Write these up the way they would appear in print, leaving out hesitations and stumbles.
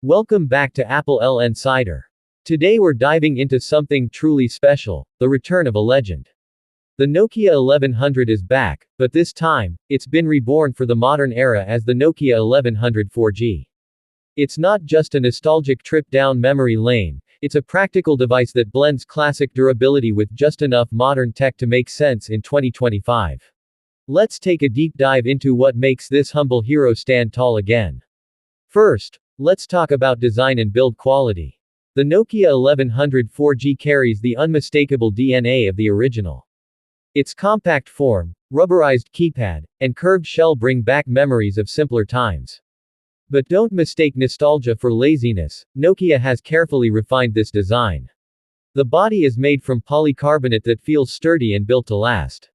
Welcome back to applelnsider. Today we're diving into something truly special, the return of a legend. The Nokia 1100 is back, but this time, it's been reborn for the modern era as the Nokia 1100 4G. It's not just a nostalgic trip down memory lane, it's a practical device that blends classic durability with just enough modern tech to make sense in 2025. Let's take a deep dive into what makes this humble hero stand tall again. First, let's talk about design and build quality. The Nokia 1100 4G carries the unmistakable DNA of the original. Its compact form, rubberized keypad, and curved shell bring back memories of simpler times. But don't mistake nostalgia for laziness, Nokia has carefully refined this design. The body is made from polycarbonate that feels sturdy and built to last.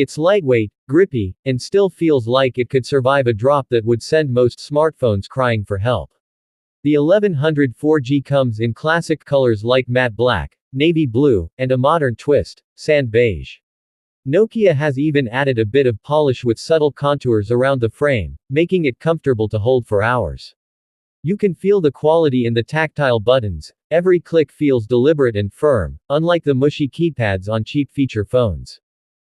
It's lightweight, grippy, and still feels like it could survive a drop that would send most smartphones crying for help. The 1100 4G comes in classic colors like matte black, navy blue, and a modern twist, sand beige. Nokia has even added a bit of polish with subtle contours around the frame, making it comfortable to hold for hours. You can feel the quality in the tactile buttons, every click feels deliberate and firm, unlike the mushy keypads on cheap feature phones.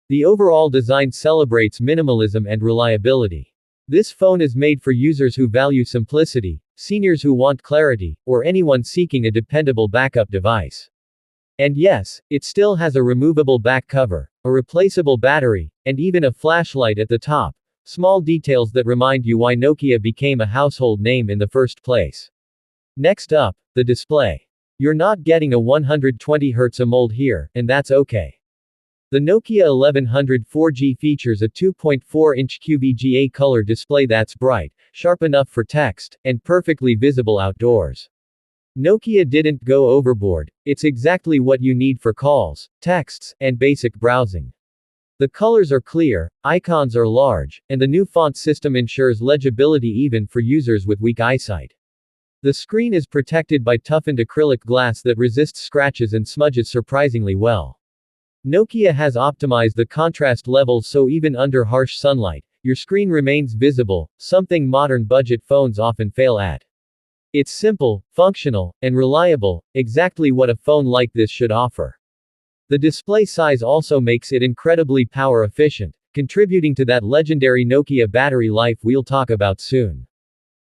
The overall design celebrates minimalism and reliability. This phone is made for users who value simplicity, seniors who want clarity, or anyone seeking a dependable backup device. And yes, it still has a removable back cover, a replaceable battery, and even a flashlight at the top. Small details that remind you why Nokia became a household name in the first place. Next up, the display. You're not getting a 120Hz AMOLED here, and that's okay. The Nokia 1100 4G features a 2.4-inch QVGA color display that's bright, sharp enough for text, and perfectly visible outdoors. Nokia didn't go overboard, it's exactly what you need for calls, texts, and basic browsing. The colors are clear, icons are large, and the new font system ensures legibility even for users with weak eyesight. The screen is protected by toughened acrylic glass that resists scratches and smudges surprisingly well. Nokia has optimized the contrast levels so even under harsh sunlight, your screen remains visible, something modern budget phones often fail at. It's simple, functional, and reliable, exactly what a phone like this should offer. The display size also makes it incredibly power efficient, contributing to that legendary Nokia battery life we'll talk about soon.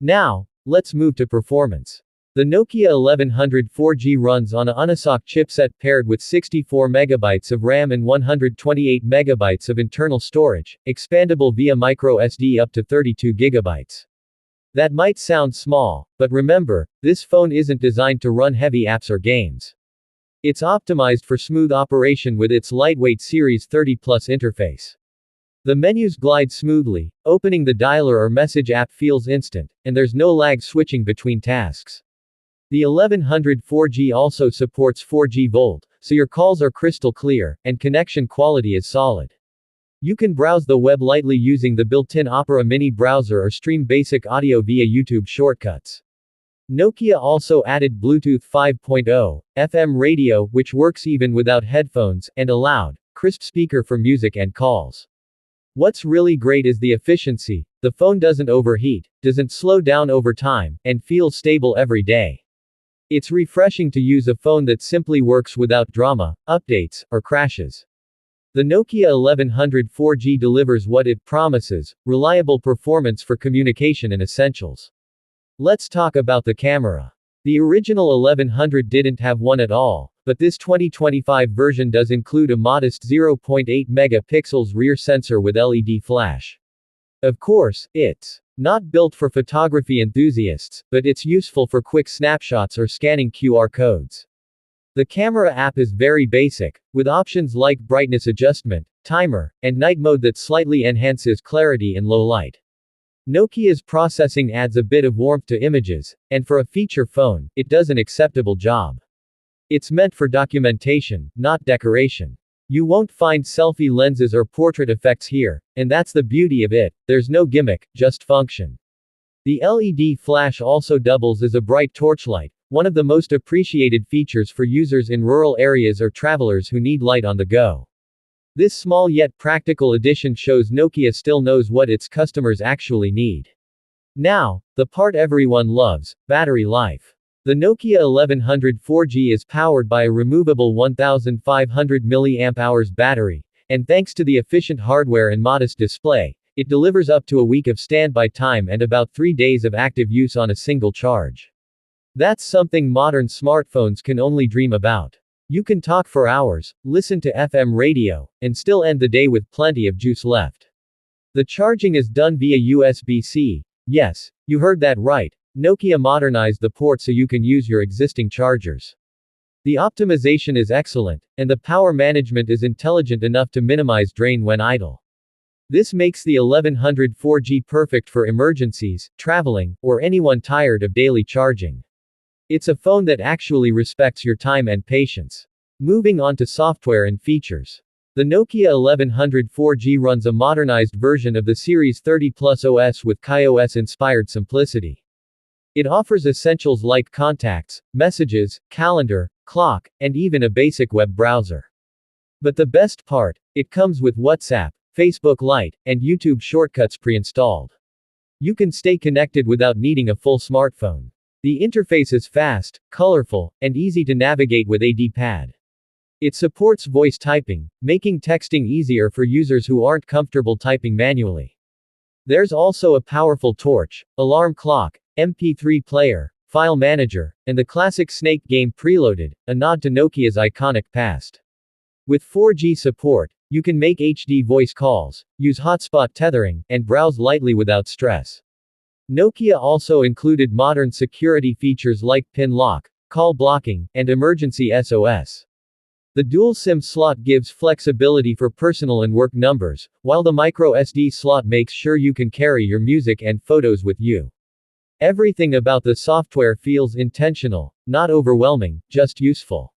Now, let's move to performance. The Nokia 1100 4G runs on a Unisoc chipset paired with 64 MB of RAM and 128 MB of internal storage, expandable via microSD up to 32 GB. That might sound small, but remember, this phone isn't designed to run heavy apps or games. It's optimized for smooth operation with its lightweight Series 30 Plus interface. The menus glide smoothly, opening the dialer or message app feels instant, and there's no lag switching between tasks. The 1100 4G also supports 4G VoLTE, so your calls are crystal clear, and connection quality is solid. You can browse the web lightly using the built-in Opera Mini browser or stream basic audio via YouTube shortcuts. Nokia also added Bluetooth 5.0, FM radio which works even without headphones, and a loud, crisp speaker for music and calls. What's really great is the efficiency. The phone doesn't overheat, doesn't slow down over time, and feels stable every day. It's refreshing to use a phone that simply works without drama, updates, or crashes. The Nokia 1100 4G delivers what it promises, reliable performance for communication and essentials. Let's talk about the camera. The original 1100 didn't have one at all, but this 2025 version does include a modest 0.8 megapixels rear sensor with LED flash. Of course, it's not built for photography enthusiasts, but it's useful for quick snapshots or scanning QR codes. The camera app is very basic, with options like brightness adjustment, timer, and night mode that slightly enhances clarity in low light. Nokia's processing adds a bit of warmth to images, and for a feature phone, it does an acceptable job. It's meant for documentation, not decoration. You won't find selfie lenses or portrait effects here, and that's the beauty of it, there's no gimmick, just function. The LED flash also doubles as a bright torchlight, one of the most appreciated features for users in rural areas or travelers who need light on the go. This small yet practical addition shows Nokia still knows what its customers actually need. Now, The part everyone loves, battery life. The Nokia 1100 4G is powered by a removable 1500 mAh battery, and thanks to the efficient hardware and modest display, it delivers up to a week of standby time and about 3 days of active use on a single charge. That's something modern smartphones can only dream about. You can talk for hours, listen to FM radio, and still end the day with plenty of juice left. The charging is done via USB-C. Yes, you heard that right. Nokia modernized the port so you can use your existing chargers. The optimization is excellent, and the power management is intelligent enough to minimize drain when idle. This makes the 1100 4G perfect for emergencies, traveling, or anyone tired of daily charging. It's a phone that actually respects your time and patience. Moving on to software and features. The Nokia 1100 4G runs a modernized version of the Series 30 Plus OS with KaiOS-inspired simplicity. It offers essentials like contacts, messages, calendar, clock, and even a basic web browser. But the best part, it comes with WhatsApp, Facebook Lite, and YouTube shortcuts pre-installed. You can stay connected without needing a full smartphone. The interface is fast, colorful, and easy to navigate with a D-pad. It supports voice typing, making texting easier for users who aren't comfortable typing manually. There's also a powerful torch, alarm clock, MP3 player, file manager, and the classic Snake game preloaded, a nod to Nokia's iconic past. With 4G support, you can make HD voice calls, use hotspot tethering, and browse lightly without stress. Nokia also included modern security features like PIN lock, call blocking, and emergency SOS. The dual SIM slot gives flexibility for personal and work numbers, while the micro SD slot makes sure you can carry your music and photos with you. Everything about the software feels intentional, not overwhelming, just useful.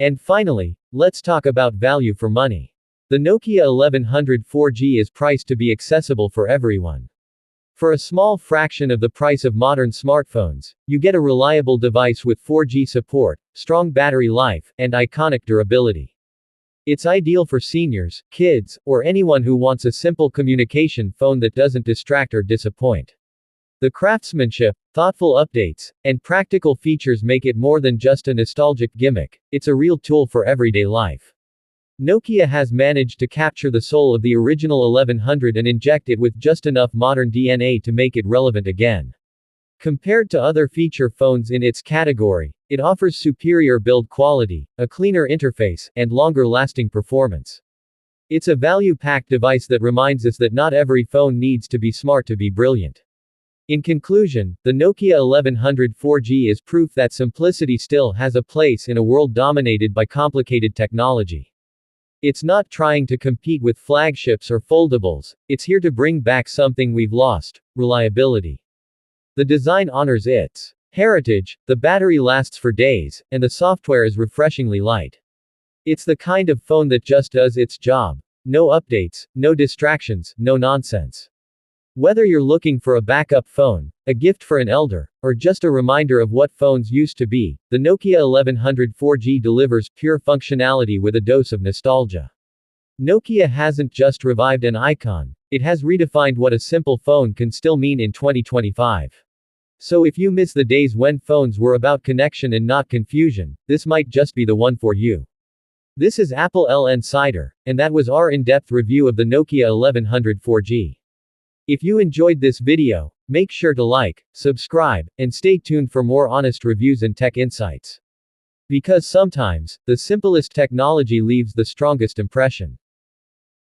And finally, let's talk about value for money. The Nokia 1100 4G is priced to be accessible for everyone. For a small fraction of the price of modern smartphones, you get a reliable device with 4G support, strong battery life, and iconic durability. It's ideal for seniors, kids, or anyone who wants a simple communication phone that doesn't distract or disappoint. The craftsmanship, thoughtful updates, and practical features make it more than just a nostalgic gimmick, it's a real tool for everyday life. Nokia has managed to capture the soul of the original 1100 and inject it with just enough modern DNA to make it relevant again. Compared to other feature phones in its category, it offers superior build quality, a cleaner interface, and longer-lasting performance. It's a value-packed device that reminds us that not every phone needs to be smart to be brilliant. In conclusion, the Nokia 1100 4G is proof that simplicity still has a place in a world dominated by complicated technology. It's not trying to compete with flagships or foldables, it's here to bring back something we've lost: reliability. The design honors its heritage, the battery lasts for days, and the software is refreshingly light. It's the kind of phone that just does its job. No updates, no distractions, no nonsense. Whether you're looking for a backup phone, a gift for an elder, or just a reminder of what phones used to be, the Nokia 1100 4G delivers pure functionality with a dose of nostalgia. Nokia hasn't just revived an icon, it has redefined what a simple phone can still mean in 2025. So if you miss the days when phones were about connection and not confusion, this might just be the one for you. This is applelnsider, and that was our in-depth review of the Nokia 1100 4G. If you enjoyed this video, make sure to like, subscribe, and stay tuned for more honest reviews and tech insights. Because sometimes, the simplest technology leaves the strongest impression.